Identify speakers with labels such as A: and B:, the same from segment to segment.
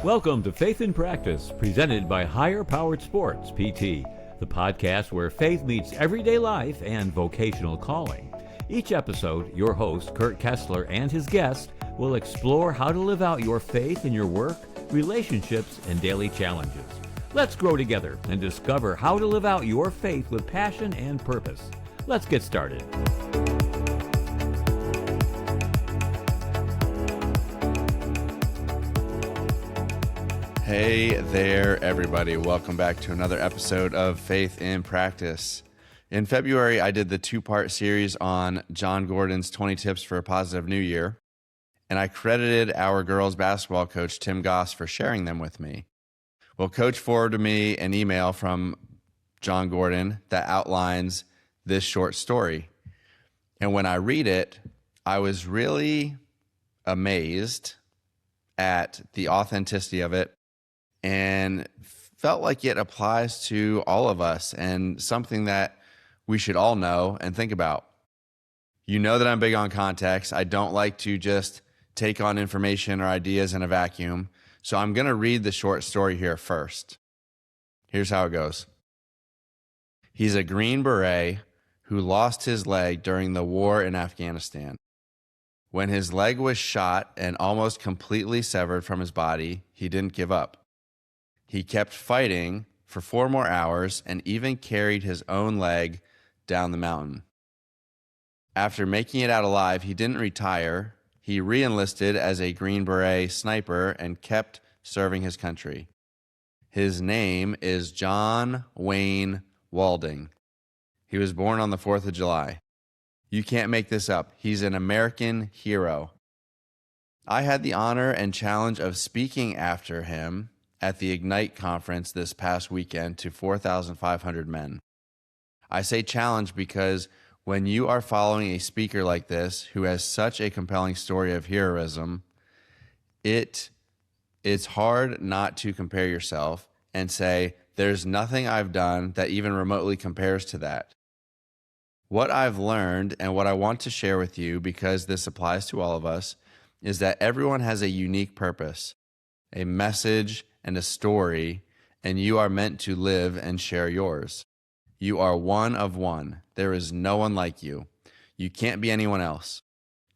A: Welcome to Faith in Practice, presented by Higher-Powered Sports, PT, the podcast where faith meets everyday life and vocational calling. Each episode, your host, Kurt Kessler, and his guest will explore how to live out your faith in your work, relationships, and daily challenges. Let's grow together and discover how to live out your faith with passion and purpose. Let's get started.
B: Hey there, everybody. Welcome back to another episode of Faith in Practice. In February, I did the two-part series on John Gordon's 20 Tips for a Positive New Year, and I credited our girls basketball coach, Tim Goss, for sharing them with me. Well, Coach forwarded me an email from John Gordon that outlines this short story. And when I read it, I was really amazed at the authenticity of it and felt like it applies to all of us and something that we should all know and think about. You know that I'm big on context. I don't like to just take on information or ideas in a vacuum. So I'm going to read the short story here first. Here's how it goes. He's a Green Beret who lost his leg during the war in Afghanistan. When his leg was shot and almost completely severed from his body, he didn't give up. He kept fighting for 4 more hours and even carried his own leg down the mountain. After making it out alive, he didn't retire. He re-enlisted as a Green Beret sniper and kept serving his country. His name is John Wayne Walding. He was born on the 4th of July. You can't make this up. He's an American hero. I had the honor and challenge of speaking after him at the Ignite conference this past weekend to 4,500 men. I say challenge because when you are following a speaker like this who has such a compelling story of heroism, it's hard not to compare yourself and say, there's nothing I've done that even remotely compares to that. What I've learned and what I want to share with you, because this applies to all of us, is that everyone has a unique purpose, a message, and a story, and you are meant to live and share yours. You are one of one. There is no one like you. You can't be anyone else.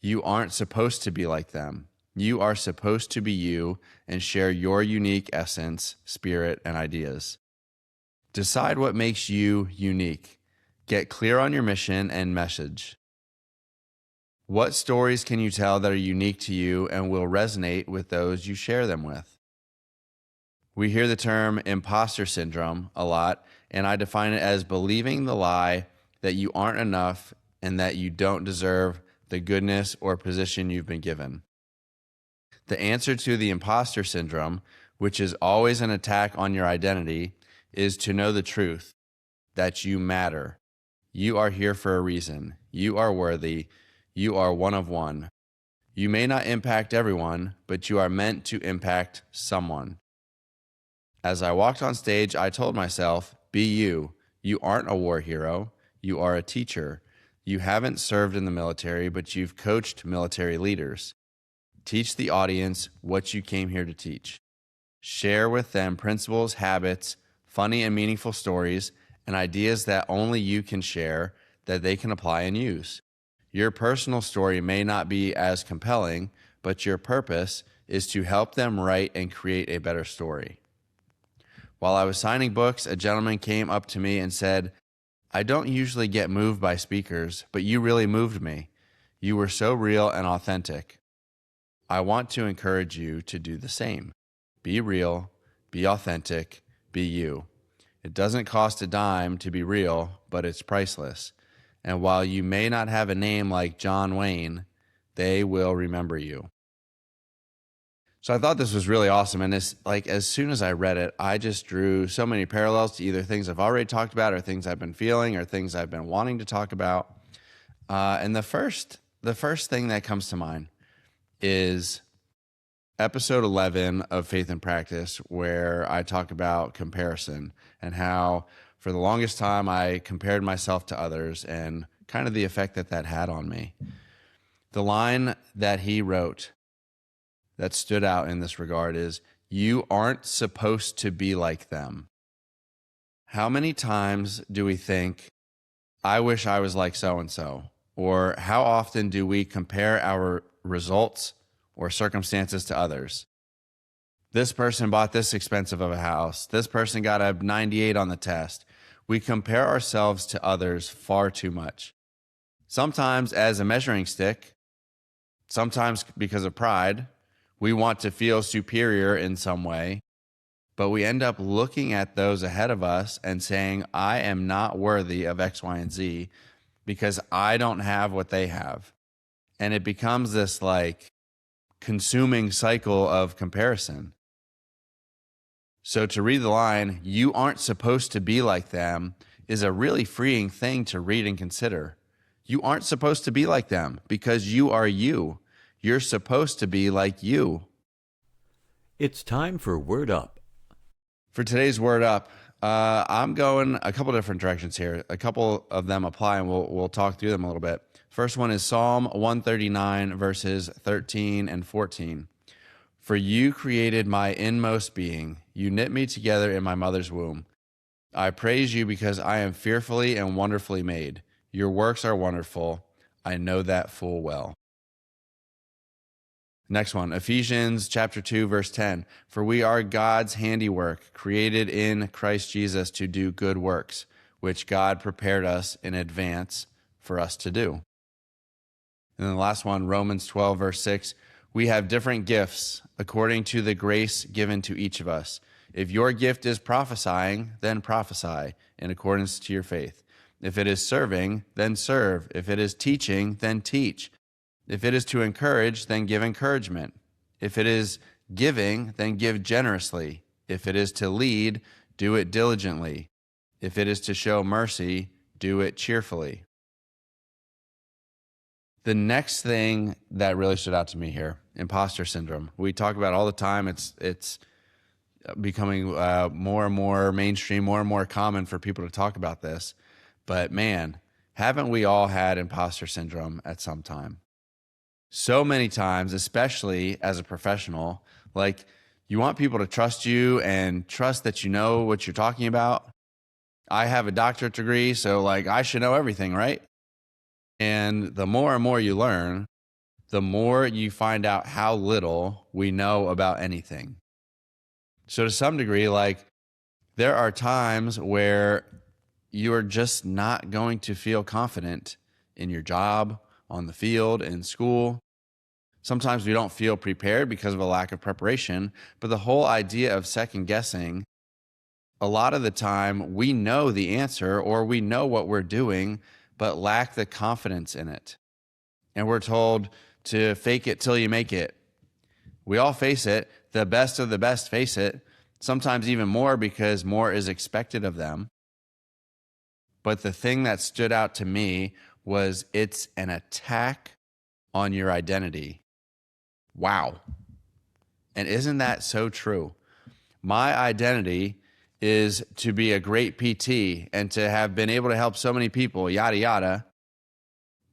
B: You aren't supposed to be like them. You are supposed to be you and share your unique essence, spirit, and ideas. Decide what makes you unique. Get clear on your mission and message. What stories can you tell that are unique to you and will resonate with those you share them with? We hear the term imposter syndrome a lot, and I define it as believing the lie that you aren't enough and that you don't deserve the goodness or position you've been given. The answer to the imposter syndrome, which is always an attack on your identity, is to know the truth, that you matter. You are here for a reason. You are worthy. You are one of one. You may not impact everyone, but you are meant to impact someone. As I walked on stage, I told myself, be you. You aren't a war hero. You are a teacher. You haven't served in the military, but you've coached military leaders. Teach the audience what you came here to teach. Share with them principles, habits, funny and meaningful stories, and ideas that only you can share that they can apply and use. Your personal story may not be as compelling, but your purpose is to help them write and create a better story. While I was signing books, a gentleman came up to me and said, I don't usually get moved by speakers, but you really moved me. You were so real and authentic. I want to encourage you to do the same. Be real, be authentic, be you. It doesn't cost a dime to be real, but it's priceless. And while you may not have a name like John Wayne, they will remember you. So I thought this was really awesome. And it's like, as soon as I read it, I just drew so many parallels to either things I've already talked about or things I've been feeling or things I've been wanting to talk about. And the first thing that comes to mind is episode 11 of Faith in Practice, where I talk about comparison and how for the longest time I compared myself to others and kind of the effect that that had on me. The line that he wrote that stood out in this regard is, You aren't supposed to be like them. How many times do we think, I wish I was like so-and-so? Or how often do we compare our results or circumstances to others? This person bought this expensive of a house. This person got a 98 on the test. We compare ourselves to others far too much. Sometimes as a measuring stick, sometimes because of pride, we want to feel superior in some way, but we end up looking at those ahead of us and saying, I am not worthy of X, Y, and Z because I don't have what they have. And it becomes this like consuming cycle of comparison. So to read the line, you aren't supposed to be like them, is a really freeing thing to read and consider. You aren't supposed to be like them because you are you. You're supposed to be like you.
A: It's time for Word Up.
B: For today's Word Up, I'm going a couple different directions here. A couple of them apply, and we'll talk through them a little bit. First one is Psalm 139, verses 13 and 14. For you created my inmost being. You knit me together in my mother's womb. I praise you because I am fearfully and wonderfully made. Your works are wonderful. I know that full well. Next one, Ephesians chapter 2, verse 10. For we are God's handiwork, created in Christ Jesus to do good works, which God prepared us in advance for us to do. And then the last one, Romans 12, verse 6. We have different gifts according to the grace given to each of us. If your gift is prophesying, then prophesy in accordance to your faith. If it is serving, then serve. If it is teaching, then teach. If it is to encourage, then give encouragement. If it is giving, then give generously. If it is to lead, do it diligently. If it is to show mercy, do it cheerfully. The next thing that really stood out to me here, imposter syndrome. We talk about it all the time. It's becoming more and more mainstream, more and more common for people to talk about this. But man, haven't we all had imposter syndrome at some time? So many times, especially as a professional, like you want people to trust you and trust that you know what you're talking about. I have a doctorate degree, so like I should know everything, right? And the more and more you learn, the more you find out how little we know about anything. So to some degree, like there are times where you are just not going to feel confident in your job, on the field, in school. Sometimes we don't feel prepared because of a lack of preparation, but the whole idea of second guessing, a lot of the time we know the answer or we know what we're doing, but lack the confidence in it. And we're told to fake it till you make it. We all face it. The best of the best face it, sometimes even more because more is expected of them. But the thing that stood out to me was it's an attack on your identity. Wow. And isn't that so true? My identity is to be a great PT and to have been able to help so many people, yada, yada,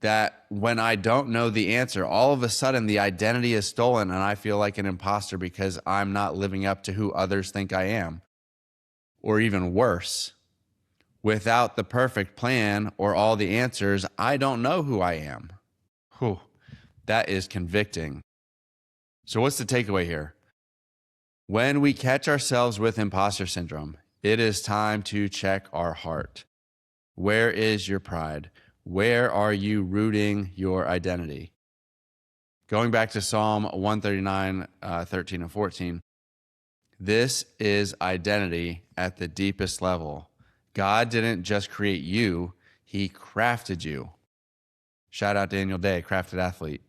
B: that when I don't know the answer, all of a sudden the identity is stolen and I feel like an imposter because I'm not living up to who others think I am. Or even worse, without the perfect plan or all the answers, I don't know who I am. Whew, that is convicting. So what's the takeaway here? When we catch ourselves with imposter syndrome, it is time to check our heart. Where is your pride? Where are you rooting your identity? Going back to Psalm 139, 13 and 14, this is identity at the deepest level. God didn't just create you, he crafted you. Shout out Daniel Day, crafted athlete.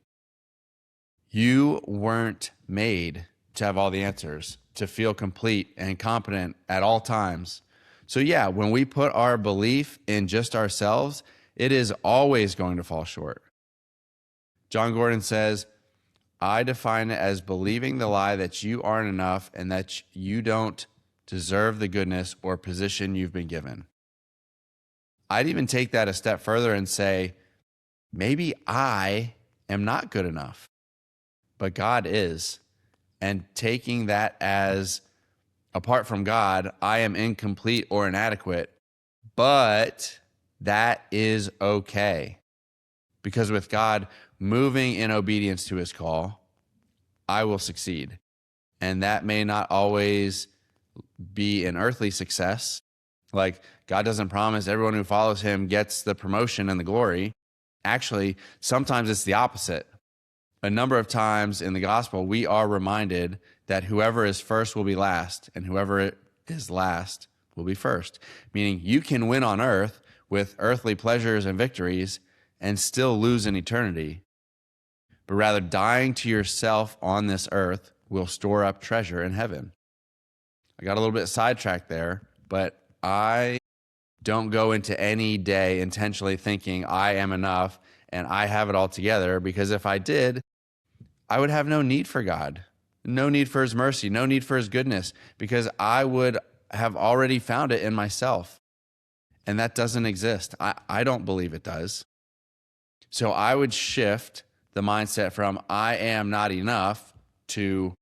B: You weren't made to have all the answers, to feel complete and competent at all times. So yeah, when we put our belief in just ourselves, it is always going to fall short. John Gordon says, I define it as believing the lie that you aren't enough and that you don't deserve the goodness or position you've been given. I'd even take that a step further and say, maybe I am not good enough, but God is. and taking that as, apart from God, I am incomplete or inadequate, but that is okay. Because with God moving in obedience to his call, I will succeed. And that may not always be an earthly success. Like, God doesn't promise everyone who follows him gets the promotion and the glory. Actually, sometimes it's the opposite. A number of times in the gospel, we are reminded that whoever is first will be last, and whoever is last will be first. Meaning you can win on earth with earthly pleasures and victories and still lose in eternity. But rather, dying to yourself on this earth will store up treasure in heaven. I got a little bit sidetracked there, but I don't go into any day intentionally thinking I am enough and I have it all together, because if I did, I would have no need for God, no need for his mercy, no need for his goodness, because I would have already found it in myself. And that doesn't exist. I don't believe it does. So I would shift the mindset from I am not enough to,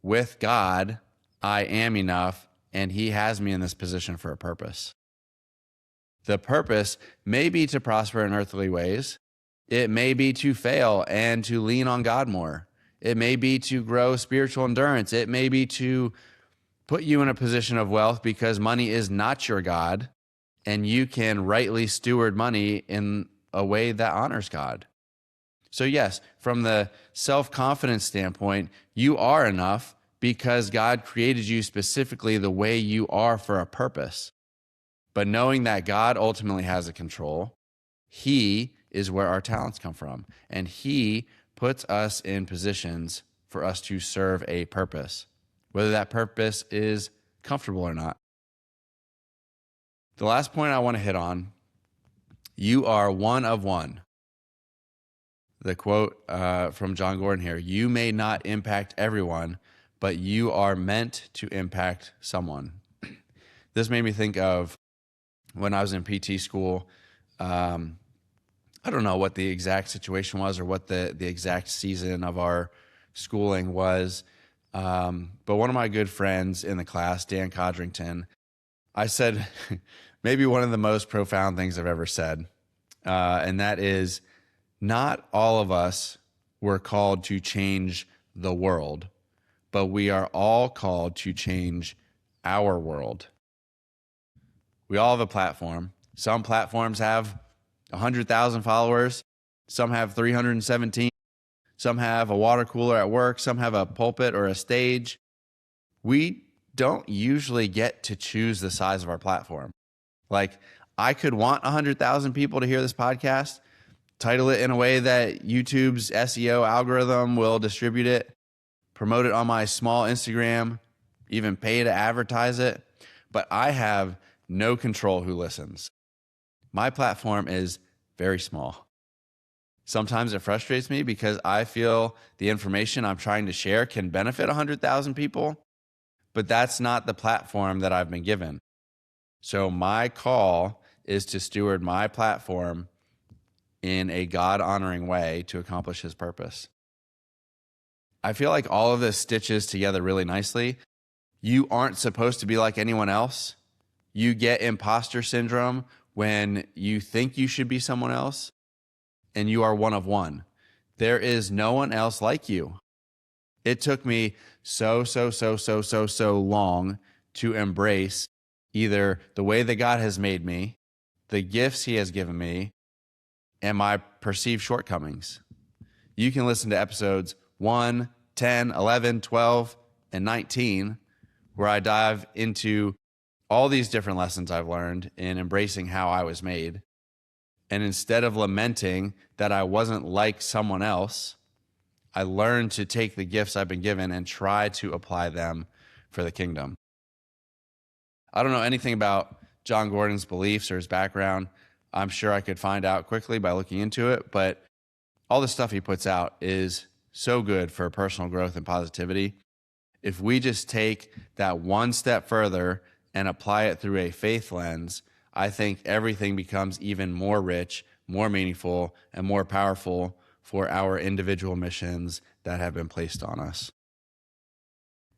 B: with God, I am enough, and he has me in this position for a purpose. The purpose may be to prosper in earthly ways. It may be to fail and to lean on God more. It may be to grow spiritual endurance. It may be to put you in a position of wealth because money is not your God, and you can rightly steward money in a way that honors God. So yes, from the self-confidence standpoint, you are enough because God created you specifically the way you are for a purpose. But knowing that God ultimately has a control, he is where our talents come from. And he puts us in positions for us to serve a purpose, whether that purpose is comfortable or not. The last point I want to hit on, you are one of one. The quote from John Gordon here, you may not impact everyone, but you are meant to impact someone. This made me think of when I was in PT school. I don't know what the exact situation was or what the exact season of our schooling was, but one of my good friends in the class, Dan Codrington, I said maybe one of the most profound things I've ever said, and that is, not all of us were called to change the world, but we are all called to change our world. We all have a platform. Some platforms have 100,000 followers. Some have 317. Some have a water cooler at work. Some have a pulpit or a stage. We don't usually get to choose the size of our platform. Like, I could want 100,000 people to hear this podcast, title it in a way that YouTube's SEO algorithm will distribute it, promote it on my small Instagram, even pay to advertise it. But I have no control who listens. My platform is very small. Sometimes it frustrates me because I feel the information I'm trying to share can benefit 100,000 people, but that's not the platform that I've been given. So my call is to steward my platform in a God-honoring way to accomplish his purpose. I feel like all of this stitches together really nicely. You aren't supposed to be like anyone else. You get imposter syndrome when you think you should be someone else, and you are one of one. There is no one else like you. It took me so long to embrace either the way that God has made me, the gifts he has given me, and my perceived shortcomings. You can listen to episodes 1, 10, 11, 12, and 19, where I dive into all these different lessons I've learned in embracing how I was made. And instead of lamenting that I wasn't like someone else, I learned to take the gifts I've been given and try to apply them for the kingdom. I don't know anything about John Gordon's beliefs or his background. I'm sure I could find out quickly by looking into it, but all the stuff he puts out is so good for personal growth and positivity. If we just take that one step further and apply it through a faith lens, I think everything becomes even more rich, more meaningful, and more powerful for our individual missions that have been placed on us.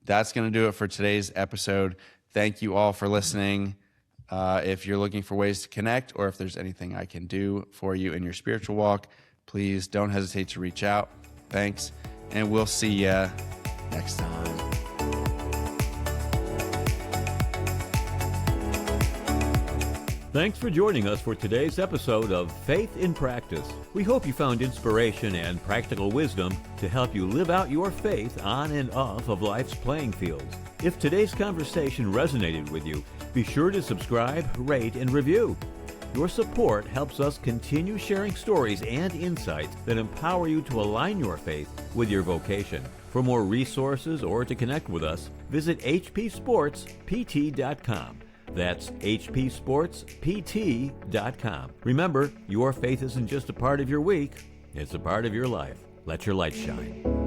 B: that's going to do it for today's episode. Thank you all for listening. If you're looking for ways to connect, or if there's anything I can do for you in your spiritual walk, please don't hesitate to reach out. Thanks, and we'll see you next time.
A: Thanks for joining us for today's episode of Faith in Practice. We hope you found inspiration and practical wisdom to help you live out your faith on and off of life's playing fields. If today's conversation resonated with you, be sure to subscribe, rate, and review. Your support helps us continue sharing stories and insights that empower you to align your faith with your vocation. For more resources or to connect with us, visit hpsportspt.com. That's hpsportspt.com. Remember, your faith isn't just a part of your week, it's a part of your life. Let your light shine.